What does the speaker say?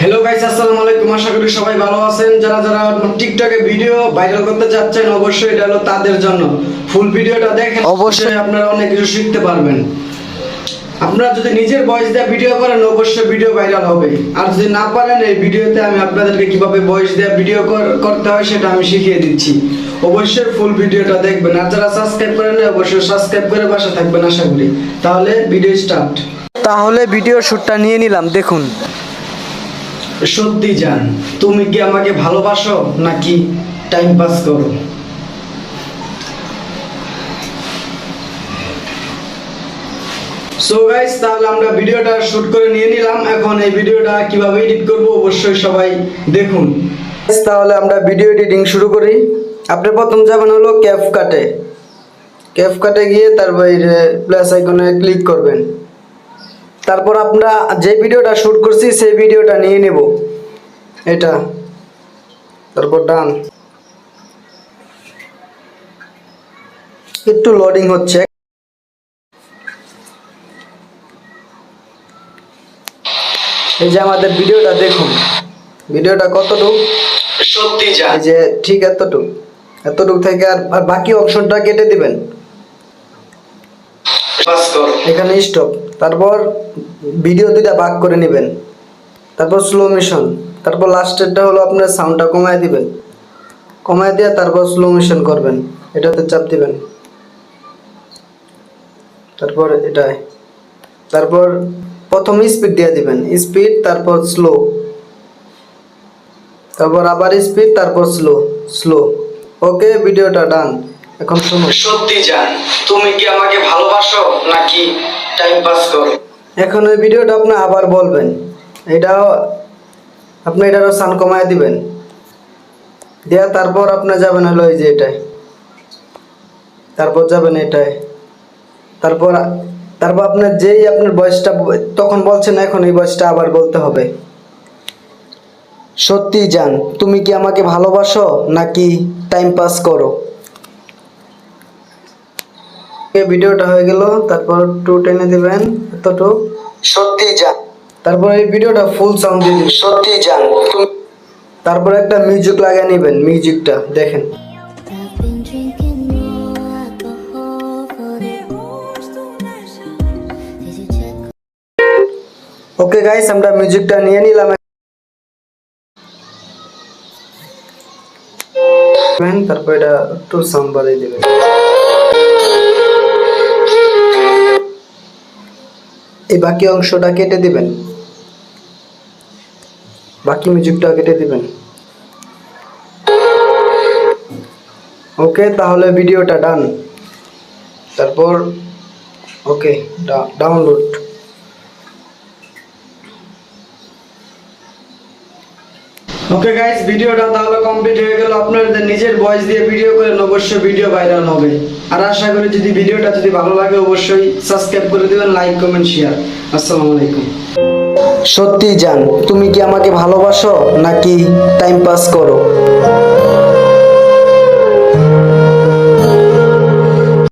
Hello guys, আসসালামু আলাইকুম। আশা করি সবাই ভালো আছেন। যারা যারা টিকটকে ভিডিও ভাইরাল করতে যাচ্ছেন, অবশ্যই এটা হলো তাদের জন্য। ফুল ভিডিওটা দেখেন, অবশ্যই আপনারা অনেক কিছু শিখতে পারবেন। আপনারা যদি নিজের ভয়েস দিয়ে ভিডিও করেন, অবশ্যই ভিডিও ভাইরাল হবে। আর যদি না পারেন, এই ভিডিওতে আমি আপনাদেরকে কিভাবে ভয়েস দিয়ে ভিডিও করতে হয় সেটা আমি শিখিয়ে দিচ্ছি। অবশ্যই ফুল ভিডিওটা দেখবেন। আর যারা সাবস্ক্রাইব করেন না, অবশ্যই সাবস্ক্রাইব করে পাশে থাকবেন আশা করি। তাহলে ভিডিও স্টার্ট। তাহলে ভিডিও শুটটা নিয়ে নিলাম, দেখুন। সত্যি জান, তুমি কি আমাকে ভালোবাসো নাকি টাইম পাস করো? সো গাইস, তাহলে আমরা ভিডিওটা শুট করে নিয়ে নিলাম। এখন এই ভিডিওটা কিভাবে এডিট করব অবশ্যই সবাই দেখুন। তাহলে আমরা ভিডিও এডিটিং শুরু করি। আপনি প্রথম যাবেন হলো ক্যাপকাটে গিয়ে তারপর প্লাস আইকনে ক্লিক করবেন। তারপর আমরা যে ভিডিওটা শুট করছি সেই ভিডিওটা নিয়ে নেব, এটা। তারপর ডান। একটু লোডিং হচ্ছে। এই যে আমাদের ভিডিওটা দেখুন, ভিডিওটা কতটুকু সত্যি যায়, যে ঠিক এতটুকু থেকে আর বাকি অপশনটা কেটে দিবেন, এখানে স্টপ। তারপর ভিডিও দুইটা ভাগ করে নেবেন, তারপর স্লো মোশন, তারপর লাস্টেরটা হলো আপনার সাউন্ডটা কমায় দিবেন, কমায় দিয়ে তারপর স্লো মোশন করবেন, এটাতে চাপ দিবেন, তারপর এটাই। তারপর প্রথম স্পিড দিয়ে দিবেন, স্পিড তারপর স্লো, তারপর আবার স্পিড তারপর স্লো। ওকে, ভিডিওটা ডান। এখন শুনুন। সত্যি জান, তুমি কি আমাকে ভালোবাসো নাকি টাইম পাস করো? এখন ওই ভিডিওটা আপনি আবার বলবেন, এটাও আপনি এটারও সাউন্ড কমায় দিবেন, দেয়া তারপর আপনি যাবেন হলো এই যে এটাই, তারপর যাবেন এটাই, তারপর আপনার যেই আপনার ভয়েসটা তখন বলছেন, এখন এই ভয়েসটা আবার বলতে হবে। সত্যি জান, তুমি কি আমাকে ভালোবাসো নাকি টাইম পাস করো? ভিডিওটা হয়ে গেল। তারপর টু টেনে দিবেন এতটুকু, সত্যি জান। তারপর এই ভিডিওটা ফুল সাউন্ড দিয়ে দিবেন, সত্যি জান। তারপর একটা মিউজিক লাগিয়ে নেবেন, মিউজিকটা দেখেন। ওকে গাইস, আমরা মিউজিকটা নিয়ে নিলাম। তারপর এটা একটু সাউন্ড বাড়িয়ে দিবেন। এই বাকি অংশটা কেটে দিবেন, বাকি মিউজিকটা কেটে দিবেন। ওকে, তাহলে ভিডিওটা ডান। তারপর ওকে, ডাউনলোড। ওকে গাইস, ভিডিওটা তাহলে কমপ্লিট হয়ে গেল। আপনাদের নিজের ভয়েস দিয়ে ভিডিও করেন, অবশ্যই ভিডিও ভাইরাল হবে। আর আশা করি যদি ভিডিওটা যদি ভালো লাগে, অবশ্যই সাবস্ক্রাইব করে দিবেন, লাইক কমেন্ট শেয়ার। আসসালামু আলাইকুম। সত্যি জান, তুমি কি আমাকে ভালোবাসো নাকি টাইম পাস করো?